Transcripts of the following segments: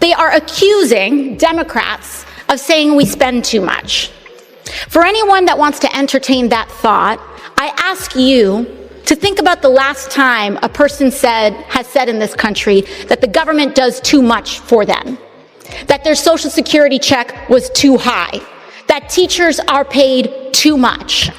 They are accusing Democrats of saying we spend too much. For anyone that wants to entertain that thought, I ask you to think about the last time a person has said in this country that the government does too much for them, that their Social Security check was too high, that teachers are paid too much.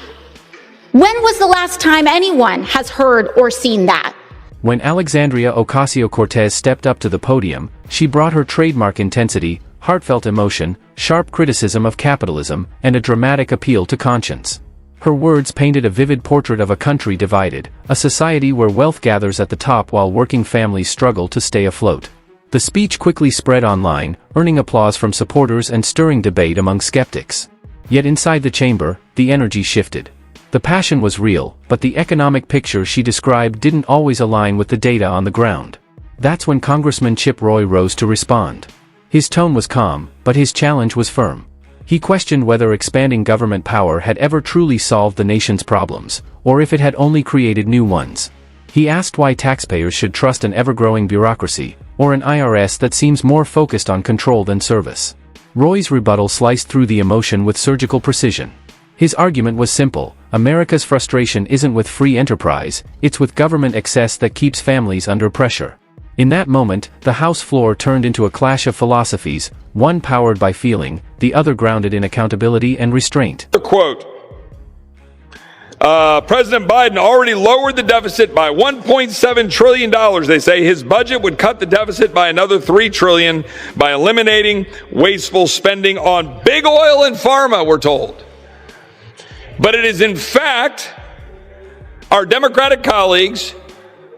When was the last time anyone has heard or seen that? When Alexandria Ocasio-Cortez stepped up to the podium, she brought her trademark intensity, heartfelt emotion, sharp criticism of capitalism, and a dramatic appeal to conscience. Her words painted a vivid portrait of a country divided, a society where wealth gathers at the top while working families struggle to stay afloat. The speech quickly spread online, earning applause from supporters and stirring debate among skeptics. Yet inside the chamber, the energy shifted. The passion was real, but the economic picture she described didn't always align with the data on the ground. That's when Congressman Chip Roy rose to respond. His tone was calm, but his challenge was firm. He questioned whether expanding government power had ever truly solved the nation's problems, or if it had only created new ones. He asked why taxpayers should trust an ever-growing bureaucracy, or an IRS that seems more focused on control than service. Roy's rebuttal sliced through the emotion with surgical precision. His argument was simple: America's frustration isn't with free enterprise, it's with government excess that keeps families under pressure. In that moment, the House floor turned into a clash of philosophies, one powered by feeling, the other grounded in accountability and restraint. The quote, President Biden already lowered the deficit by $1.7 trillion. They say his budget would cut the deficit by another $3 trillion by eliminating wasteful spending on big oil and pharma, we're told. But it is in fact our Democratic colleagues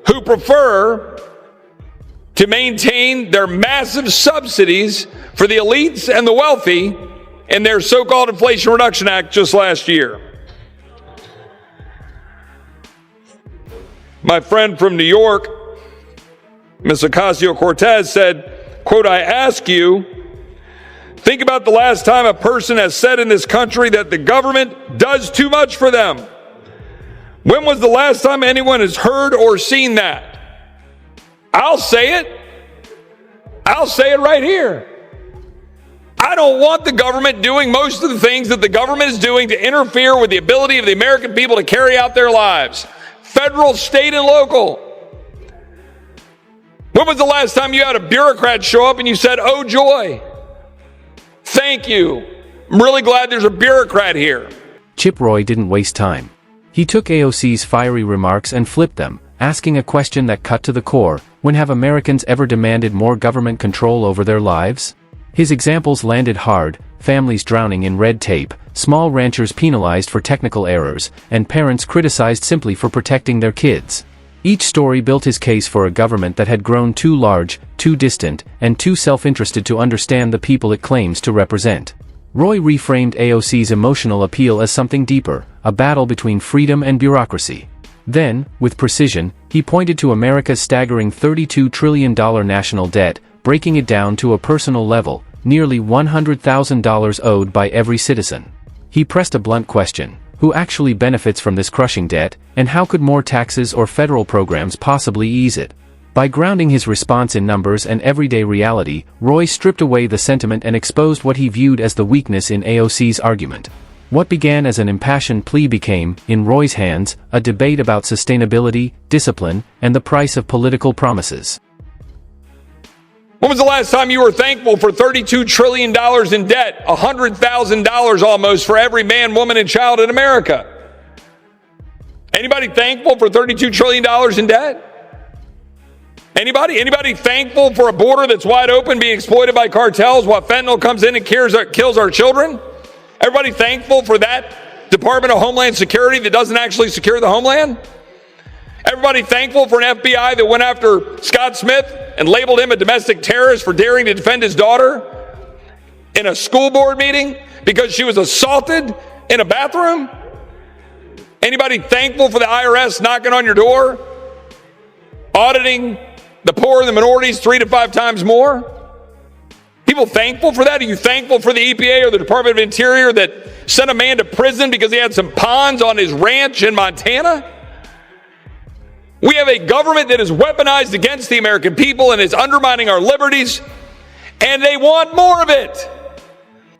who prefer to maintain their massive subsidies for the elites and the wealthy in their so-called Inflation Reduction Act just last year. My friend from New York, Ms. Ocasio-Cortez, said, quote, I ask you, think about the last time a person has said in this country that the government does too much for them. When was the last time anyone has heard or seen that? I'll say it. I'll say it right here. I don't want the government doing most of the things that the government is doing to interfere with the ability of the American people to carry out their lives. Federal, state, and local. When was the last time you had a bureaucrat show up and you said, oh joy, thank you. I'm really glad there's a bureaucrat here. Chip Roy didn't waste time. He took AOC's fiery remarks and flipped them, asking a question that cut to the core: when have Americans ever demanded more government control over their lives? His examples landed hard: families drowning in red tape, small ranchers penalized for technical errors, and parents criticized simply for protecting their kids. Each story built his case for a government that had grown too large, too distant, and too self-interested to understand the people it claims to represent. Roy reframed AOC's emotional appeal as something deeper: a battle between freedom and bureaucracy. Then, with precision, he pointed to America's staggering $32 trillion national debt, breaking it down to a personal level, nearly $100,000 owed by every citizen. He pressed a blunt question: who actually benefits from this crushing debt, and how could more taxes or federal programs possibly ease it? By grounding his response in numbers and everyday reality, Roy stripped away the sentiment and exposed what he viewed as the weakness in AOC's argument. What began as an impassioned plea became, in Roy's hands, a debate about sustainability, discipline, and the price of political promises. When was the last time you were thankful for $32 trillion in debt, $100,000 almost for every man, woman, and child in America? Anybody thankful for $32 trillion in debt? Anybody thankful for a border that's wide open being exploited by cartels while fentanyl comes in and kills our children? Everybody thankful for that Department of Homeland Security that doesn't actually secure the homeland? Everybody thankful for an FBI that went after Scott Smith and labeled him a domestic terrorist for daring to defend his daughter in a school board meeting because she was assaulted in a bathroom? Anybody thankful for the IRS knocking on your door, auditing the poor and the minorities 3 to 5 times more? People thankful for that? Are you thankful for the EPA or the Department of Interior that sent a man to prison because he had some ponds on his ranch in Montana? We have a government that is weaponized against the American people and is undermining our liberties. And they want more of it.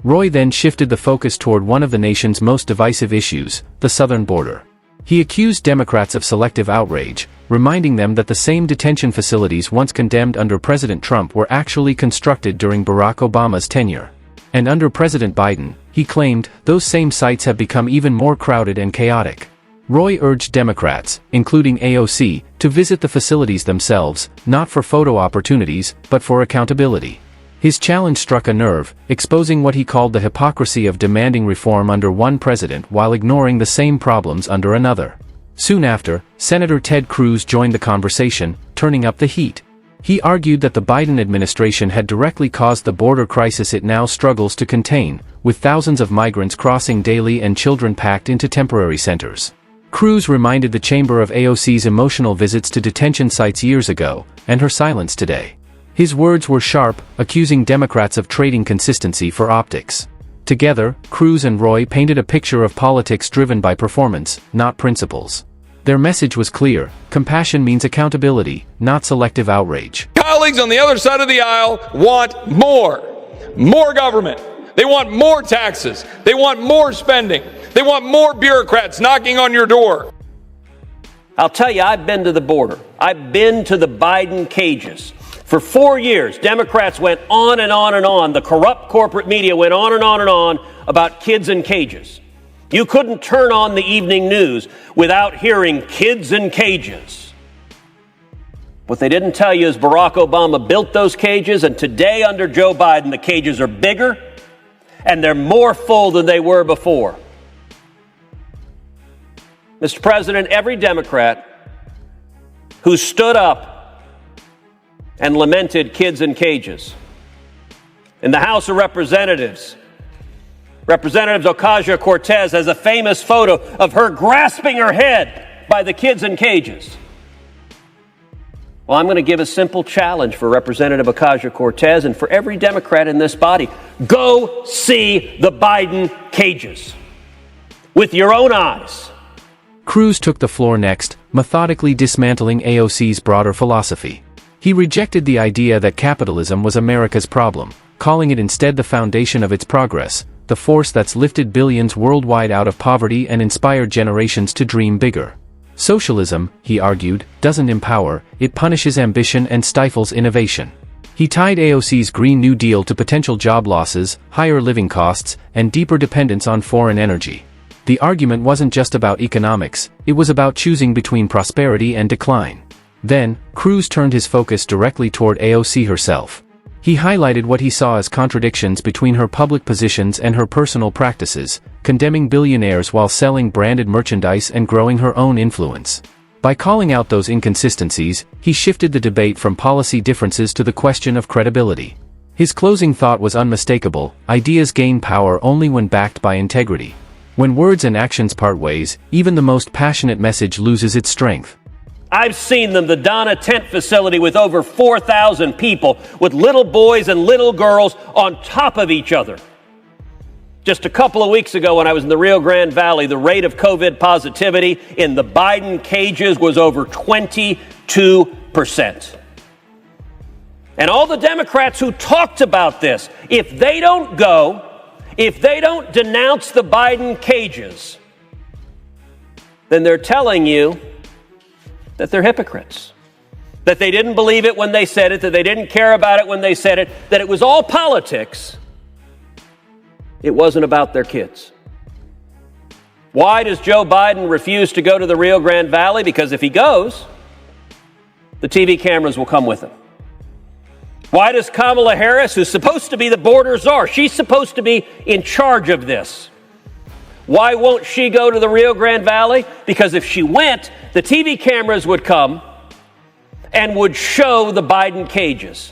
Roy then shifted the focus toward one of the nation's most divisive issues, the southern border. He accused Democrats of selective outrage, reminding them that the same detention facilities once condemned under President Trump were actually constructed during Barack Obama's tenure. And under President Biden, he claimed, those same sites have become even more crowded and chaotic. Roy urged Democrats, including AOC, to visit the facilities themselves, not for photo opportunities, but for accountability. His challenge struck a nerve, exposing what he called the hypocrisy of demanding reform under one president while ignoring the same problems under another. Soon after, Senator Ted Cruz joined the conversation, turning up the heat. He argued that the Biden administration had directly caused the border crisis it now struggles to contain, with thousands of migrants crossing daily and children packed into temporary centers. Cruz reminded the chamber of AOC's emotional visits to detention sites years ago, and her silence today. His words were sharp, accusing Democrats of trading consistency for optics. Together, Cruz and Roy painted a picture of politics driven by performance, not principles. Their message was clear: compassion means accountability, not selective outrage. Colleagues on the other side of the aisle want more. More government. They want more taxes. They want more spending. They want more bureaucrats knocking on your door. I'll tell you, I've been to the border. I've been to the Biden cages. For 4 years, Democrats went on and on and on. The corrupt corporate media went on and on and on about kids in cages. You couldn't turn on the evening news without hearing kids in cages. What they didn't tell you is Barack Obama built those cages, and today under Joe Biden, the cages are bigger and they're more full than they were before. Mr. President, every Democrat who stood up and lamented kids in cages in the House of Representatives, Representative Ocasio-Cortez has a famous photo of her grasping her head by the kids in cages. Well, I'm going to give a simple challenge for Representative Ocasio-Cortez and for every Democrat in this body. Go see the Biden cages with your own eyes. Cruz took the floor next, methodically dismantling AOC's broader philosophy. He rejected the idea that capitalism was America's problem, calling it instead the foundation of its progress, the force that's lifted billions worldwide out of poverty and inspired generations to dream bigger. Socialism, he argued, doesn't empower, it punishes ambition and stifles innovation. He tied AOC's Green New Deal to potential job losses, higher living costs, and deeper dependence on foreign energy. The argument wasn't just about economics, it was about choosing between prosperity and decline. Then, Cruz turned his focus directly toward AOC herself. He highlighted what he saw as contradictions between her public positions and her personal practices, condemning billionaires while selling branded merchandise and growing her own influence. By calling out those inconsistencies, he shifted the debate from policy differences to the question of credibility. His closing thought was unmistakable: ideas gain power only when backed by integrity. When words and actions part ways, even the most passionate message loses its strength. I've seen them, the Donna tent facility with over 4,000 people, with little boys and little girls on top of each other. Just a couple of weeks ago when I was in the Rio Grande Valley, the rate of COVID positivity in the Biden cages was over 22%. And all the Democrats who talked about this, if they don't go, if they don't denounce the Biden cages, then they're telling you that they're hypocrites, that they didn't believe it when they said it, that they didn't care about it when they said it, that it was all politics. It wasn't about their kids. Why does Joe Biden refuse to go to the Rio Grande Valley? Because if he goes, the TV cameras will come with him. Why does Kamala Harris, who's supposed to be the border czar, she's supposed to be in charge of this, why won't she go to the Rio Grande Valley? Because if she went, the TV cameras would come and would show the Biden cages.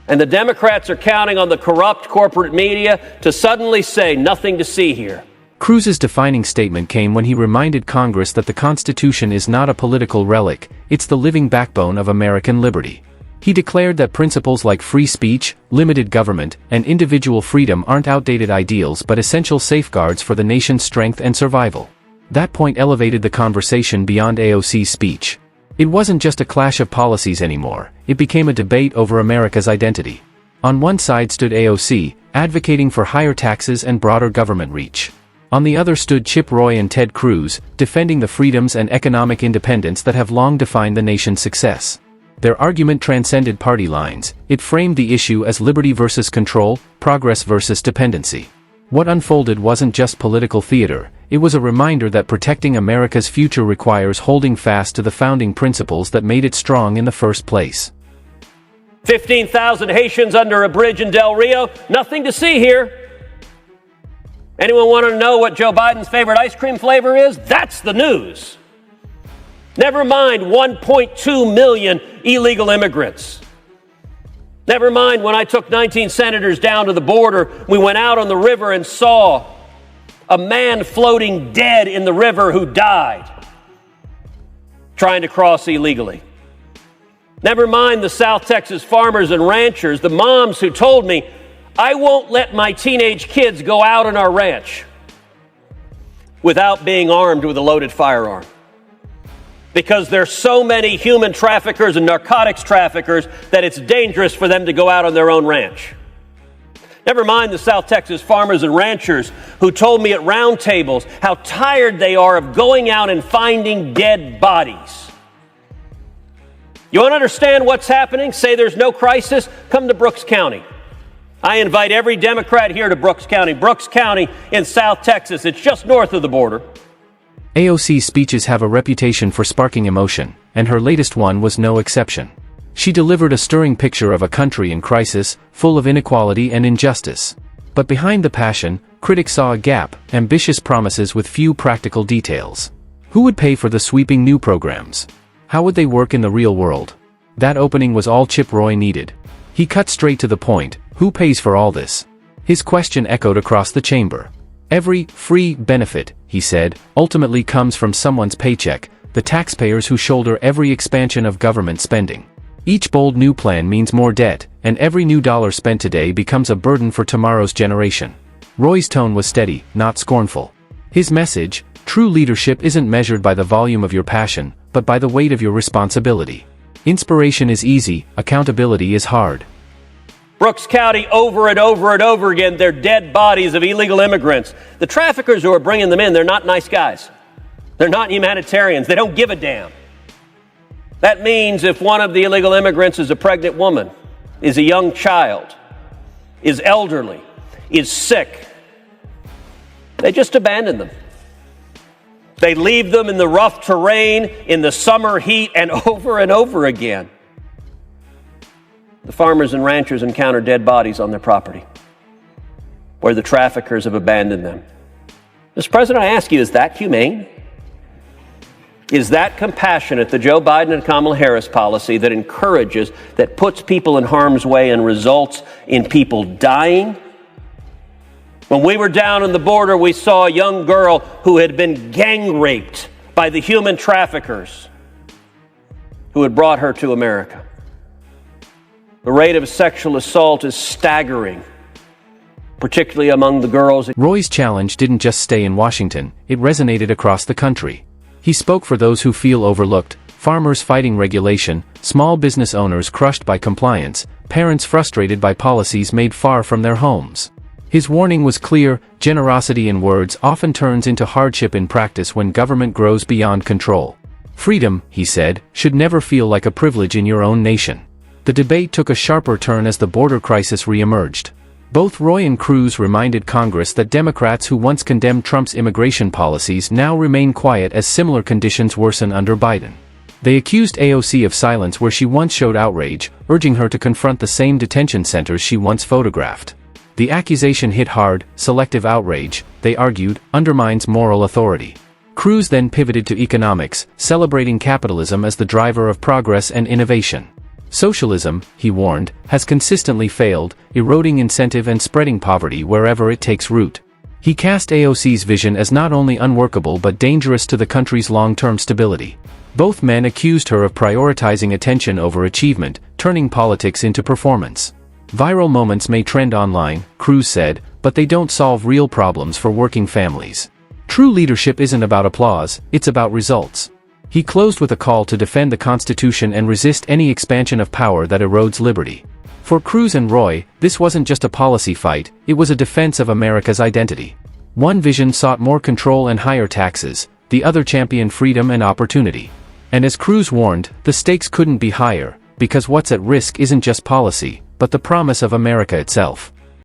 And the Democrats are counting on the corrupt corporate media to suddenly say nothing to see here. Cruz's defining statement came when he reminded Congress that the Constitution is not a political relic, it's the living backbone of American liberty. He declared that principles like free speech, limited government, and individual freedom aren't outdated ideals but essential safeguards for the nation's strength and survival. That point elevated the conversation beyond AOC's speech. It wasn't just a clash of policies anymore, it became a debate over America's identity. On one side stood AOC, advocating for higher taxes and broader government reach. On the other stood Roy and Ted Cruz, defending the freedoms and economic independence that have long defined the nation's success. Their argument transcended party lines. It framed the issue as liberty versus control, progress versus dependency. What unfolded wasn't just political theater, it was a reminder that protecting America's future requires holding fast to the founding principles that made it strong in the first place. 15,000 Haitians under a bridge in Del Rio, nothing to see here. Anyone want to know what Joe Biden's favorite ice cream flavor is? That's the news. Never mind 1.2 million illegal immigrants. Never mind when I took 19 senators down to the border, we went out on the river and saw a man floating dead in the river who died trying to cross illegally. Never mind the South Texas farmers and ranchers, the moms who told me, I won't let my teenage kids go out on our ranch without being armed with a loaded firearm. Because there's so many human traffickers and narcotics traffickers that it's dangerous for them to go out on their own ranch. Never mind the South Texas farmers and ranchers who told me at round tables how tired they are of going out and finding dead bodies. You want to understand what's happening? Say there's no crisis? Come to Brooks County. I invite every Democrat here to Brooks County. Brooks County in South Texas. It's just north of the border. AOC's speeches have a reputation for sparking emotion, and her latest one was no exception. She delivered a stirring picture of a country in crisis, full of inequality and injustice. But behind the passion, critics saw a gap, ambitious promises with few practical details. Who would pay for the sweeping new programs? How would they work in the real world? That opening was all Roy needed. He cut straight to the point. Who pays for all this? His question echoed across the chamber. Every free benefit, he said, ultimately comes from someone's paycheck, the taxpayers who shoulder every expansion of government spending. Each bold new plan means more debt, and every new dollar spent today becomes a burden for tomorrow's generation. Roy's tone was steady, not scornful. His message, true leadership isn't measured by the volume of your passion, but by the weight of your responsibility. Inspiration is easy, accountability is hard. Brooks County, over and over and over again, they're dead bodies of illegal immigrants. The traffickers who are bringing them in, they're not nice guys. They're not humanitarians. They don't give a damn. That means if one of the illegal immigrants is a pregnant woman, is a young child, is elderly, is sick, they just abandon them. They leave them in the rough terrain, in the summer heat, and over again. The farmers and ranchers encounter dead bodies on their property, where the traffickers have abandoned them. Mr. President, I ask you, is that humane? Is that compassionate, the Joe Biden and Kamala Harris policy that encourages, that puts people in harm's way and results in people dying? When we were down on the border, we saw a young girl who had been gang raped by the human traffickers who had brought her to America. The rate of sexual assault is staggering, particularly among the girls. Roy's challenge didn't just stay in Washington, it resonated across the country. He spoke for those who feel overlooked, farmers fighting regulation, small business owners crushed by compliance, parents frustrated by policies made far from their homes. His warning was clear: generosity in words often turns into hardship in practice when government grows beyond control. Freedom, he said, should never feel like a privilege in your own nation. The debate took a sharper turn as the border crisis re-emerged. Both Roy and Cruz reminded Congress that Democrats who once condemned Trump's immigration policies now remain quiet as similar conditions worsen under Biden. They accused AOC of silence where she once showed outrage, urging her to confront the same detention centers she once photographed. The accusation hit hard. Selective outrage, they argued, undermines moral authority. Cruz then pivoted to economics, celebrating capitalism as the driver of progress and innovation. Socialism, he warned, has consistently failed, eroding incentive and spreading poverty wherever it takes root. He cast AOC's vision as not only unworkable but dangerous to the country's long-term stability. Both men accused her of prioritizing attention over achievement, turning politics into performance. Viral moments may trend online, Cruz said, but they don't solve real problems for working families. True leadership isn't about applause, it's about results. He closed with a call to defend the Constitution and resist any expansion of power that erodes liberty. For Cruz and Roy, this wasn't just a policy fight, it was a defense of America's identity. One vision sought more control and higher taxes, the other championed freedom and opportunity. And as Cruz warned, the stakes couldn't be higher, because what's at risk isn't just policy, but the promise of America itself.